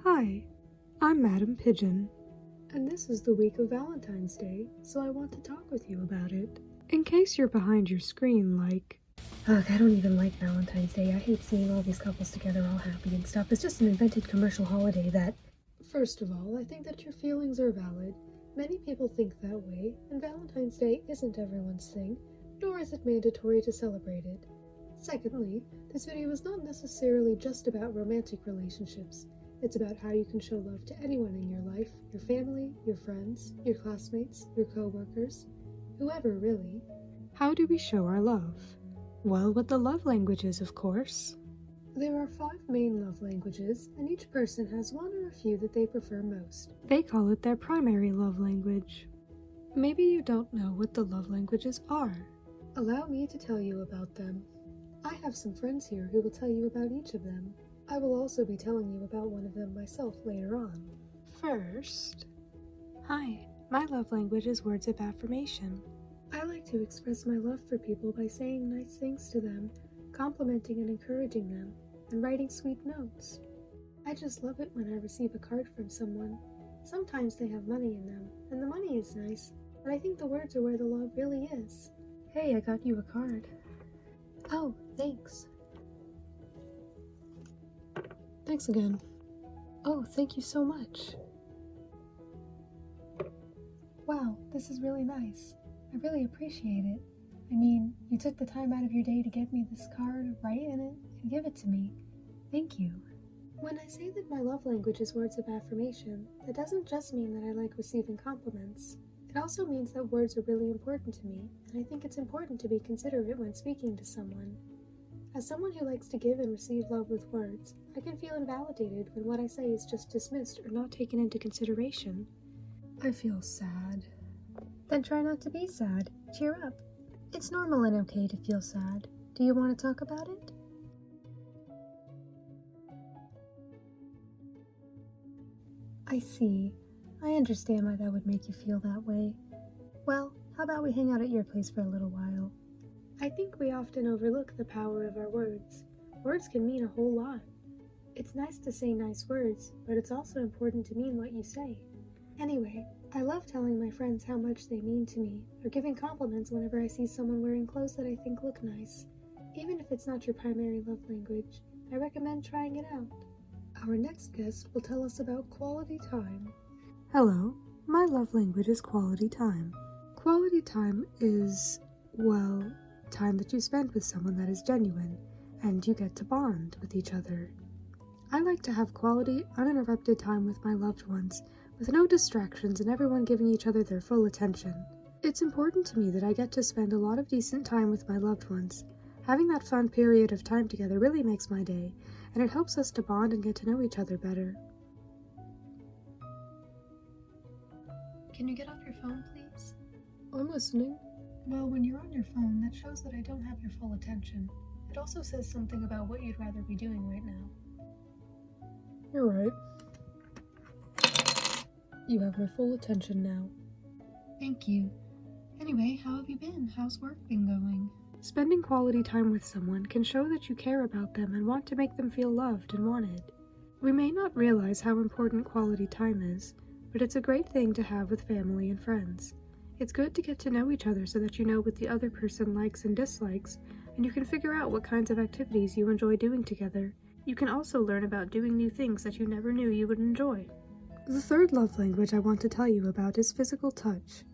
Hi, I'm Madam Pigeon, And this is the week of Valentine's Day, so I want to talk with you about it. in case you're behind your screen like, Ugh, I don't even like Valentine's Day. I hate seeing all these couples together all happy and stuff. It's just an invented commercial holiday that... First of all, I think that your feelings are valid. Many people think that way, and Valentine's Day isn't everyone's thing, nor is it mandatory to celebrate it. Secondly, this video is not necessarily just about romantic relationships. It's about how you can show love to anyone in your life, your family, your friends, your classmates, your co-workers, whoever really. how do we show our love? Well, with the love languages, of course. There are 5 main love languages, and each person has one or a few that they prefer most. They call it their primary love language. Maybe you don't know what the love languages are. Allow me to tell you about them. I have some friends here who will tell you about each of them. I will also be telling you about one of them myself later on. First, hi, my love language is words of affirmation. I like to express my love for people by saying nice things to them, complimenting and encouraging them, and writing sweet notes. I just love it when I receive a card from someone. Sometimes they have money in them, and the money is nice, but I think the words are where the love really is. Hey, I got you a card. Oh, thanks. Thanks again. Oh, thank you so much. Wow, this is really nice. I really appreciate it. I mean, you took the time out of your day to get me this card, write in it, and give it to me. Thank you. When I say that my love language is words of affirmation, that doesn't just mean that I like receiving compliments. It also means that words are really important to me, and I think it's important to be considerate when speaking to someone. As someone who likes to give and receive love with words, I can feel invalidated when what I say is just dismissed or not taken into consideration. I feel sad. Then try not to be sad. Cheer up. It's normal and okay to feel sad. Do you want to talk about it? I see. I understand why that would make you feel that way. Well, how about we hang out at your place for a little while? I think we often overlook the power of our words. Words can mean a whole lot. It's nice to say nice words, but it's also important to mean what you say. Anyway, I love telling my friends how much they mean to me, or giving compliments whenever I see someone wearing clothes that I think look nice. Even if it's not your primary love language, I recommend trying it out. Our next guest will tell us about quality time. Hello, my love language is quality time. Quality time is, well, time that you spend with someone that is genuine, and you get to bond with each other. I like to have quality, uninterrupted time with my loved ones, with no distractions and everyone giving each other their full attention. It's important to me that I get to spend a lot of decent time with my loved ones. Having that fun period of time together really makes my day, and it helps us to bond and get to know each other better. Can you get off your phone, please? I'm listening. Well, when you're on your phone, that shows that I don't have your full attention. It also says something about what you'd rather be doing right now. You're right. You have my full attention now. Thank you. Anyway, how have you been? How's work been going? Spending quality time with someone can show that you care about them and want to make them feel loved and wanted. We may not realize how important quality time is, but it's a great thing to have with family and friends. It's good to get to know each other so that you know what the other person likes and dislikes, and you can figure out what kinds of activities you enjoy doing together. You can also learn about doing new things that you never knew you would enjoy. The third love language I want to tell you about is physical touch.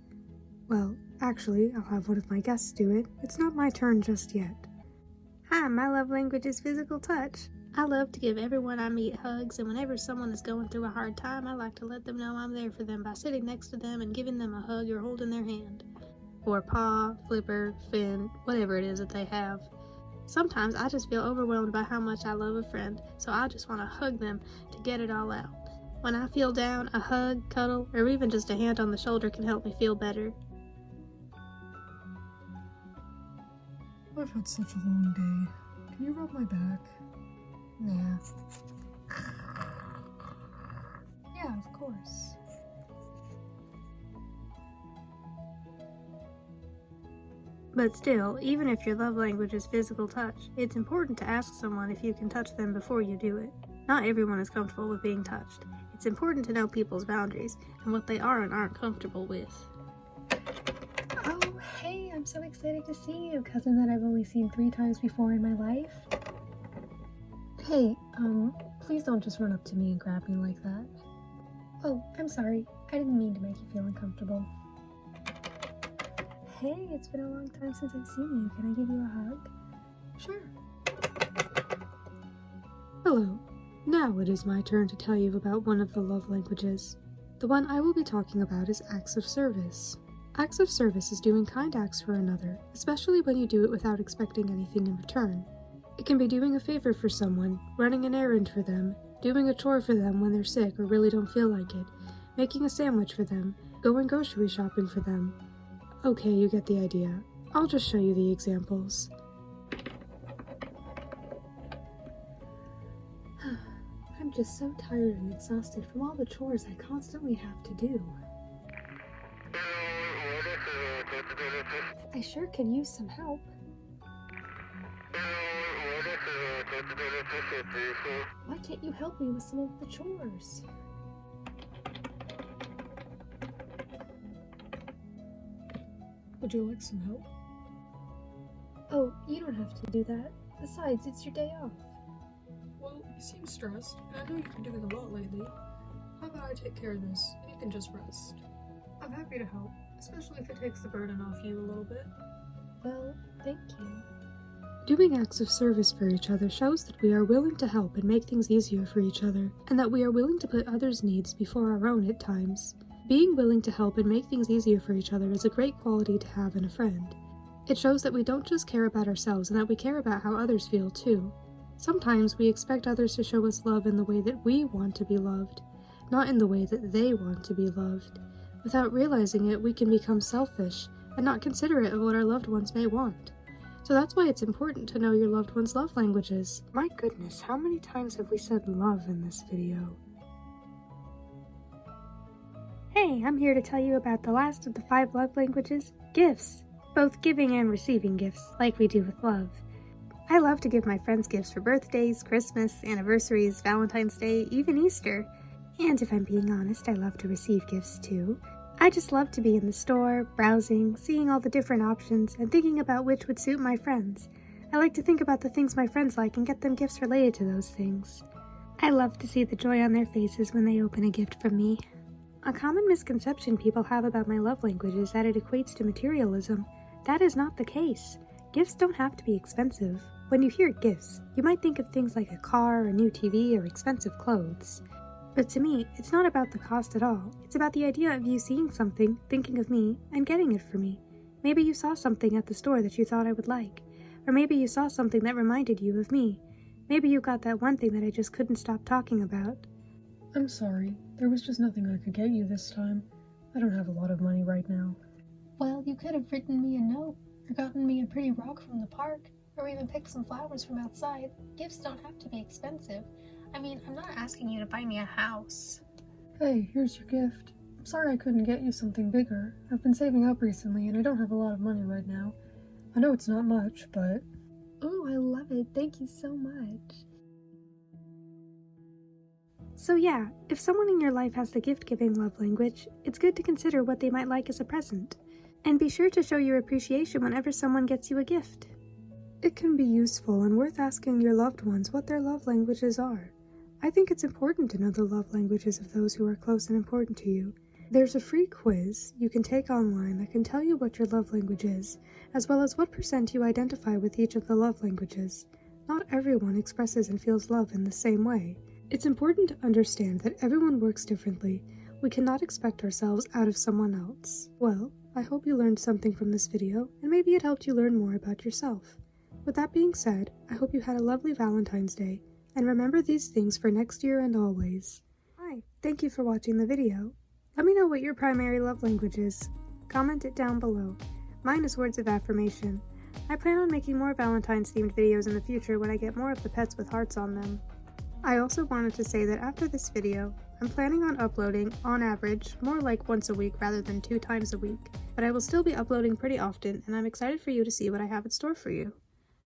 Well, actually, I'll have one of my guests do it. It's not my turn just yet. Hi, my love language is physical touch. I love to give everyone I meet hugs, and whenever someone is going through a hard time, I like to let them know I'm there for them by sitting next to them and giving them a hug or holding their hand. Or paw, flipper, fin, whatever it is that they have. Sometimes I just feel overwhelmed by how much I love a friend, so I just want to hug them to get it all out. When I feel down, a hug, cuddle, or even just a hand on the shoulder can help me feel better. I've had such a long day. Can you rub my back? Nah. Yeah, of course. But still, even if your love language is physical touch, it's important to ask someone if you can touch them before you do it. Not everyone is comfortable with being touched. It's important to know people's boundaries and what they are and aren't comfortable with. Oh, hey, I'm so excited to see you, cousin that I've only seen 3 times before in my life. Hey, please don't just run up to me and grab me like that. Oh, I'm sorry. I didn't mean to make you feel uncomfortable. Hey, it's been a long time since I've seen you. Can I give you a hug? Sure. Hello. Now it is my turn to tell you about one of the love languages. The one I will be talking about is acts of service. Acts of service is doing kind acts for another, especially when you do it without expecting anything in return. It can be doing a favor for someone, running an errand for them, doing a chore for them when they're sick or really don't feel like it, making a sandwich for them, going grocery shopping for them. Okay, you get the idea. I'll just show you the examples. I'm just so tired and exhausted from all the chores I constantly have to do. I sure could use some help. Why can't you help me with some of the chores? Would you like some help? Oh, you don't have to do that. Besides, it's your day off. Well, you seem stressed, and I know you've been doing a lot lately. How about I take care of this, and you can just rest? I'm happy to help, especially if it takes the burden off you a little bit. Well, thank you. Doing acts of service for each other shows that we are willing to help and make things easier for each other, and that we are willing to put others' needs before our own at times. Being willing to help and make things easier for each other is a great quality to have in a friend. It shows that we don't just care about ourselves and that we care about how others feel too. Sometimes we expect others to show us love in the way that we want to be loved, not in the way that they want to be loved. Without realizing it, we can become selfish and not considerate of what our loved ones may want. So that's why it's important to know your loved one's love languages. My goodness, how many times have we said love in this video? Hey, I'm here to tell you about the last of the 5 love languages, gifts. Both giving and receiving gifts, like we do with love. I love to give my friends gifts for birthdays, Christmas, anniversaries, Valentine's Day, even Easter. And if I'm being honest, I love to receive gifts too. I just love to be in the store, browsing, seeing all the different options, and thinking about which would suit my friends. I like to think about the things my friends like and get them gifts related to those things. I love to see the joy on their faces when they open a gift from me. A common misconception people have about my love language is that it equates to materialism. That is not the case. Gifts don't have to be expensive. When you hear gifts, you might think of things like a car, a new TV, or expensive clothes. But to me, it's not about the cost at all. It's about the idea of you seeing something, thinking of me, and getting it for me. Maybe you saw something at the store that you thought I would like. Or maybe you saw something that reminded you of me. Maybe you got that one thing that I just couldn't stop talking about. I'm sorry, there was just nothing I could get you this time. I don't have a lot of money right now. Well, you could have written me a note, or gotten me a pretty rock from the park, or even picked some flowers from outside. Gifts don't have to be expensive. I mean, I'm not asking you to buy me a house. Hey, here's your gift. I'm sorry I couldn't get you something bigger. I've been saving up recently and I don't have a lot of money right now. I know it's not much, but... Oh, I love it. Thank you so much. So yeah, if someone in your life has the gift-giving love language, it's good to consider what they might like as a present. And be sure to show your appreciation whenever someone gets you a gift. It can be useful and worth asking your loved ones what their love languages are. I think it's important to know the love languages of those who are close and important to you. There's a free quiz you can take online that can tell you what your love language is, as well as what % you identify with each of the love languages. Not everyone expresses and feels love in the same way. It's important to understand that everyone works differently. We cannot expect ourselves out of someone else. Well, I hope you learned something from this video, and maybe it helped you learn more about yourself. With that being said, I hope you had a lovely Valentine's Day, and remember these things for next year and always. Hi, thank you for watching the video. Let me know what your primary love language is. Comment it down below. Mine is words of affirmation. I plan on making more Valentine's themed videos in the future when I get more of the pets with hearts on them. I also wanted to say that after this video, I'm planning on uploading, on average, more like once a week rather than 2 times a week, but I will still be uploading pretty often, and I'm excited for you to see what I have in store for you.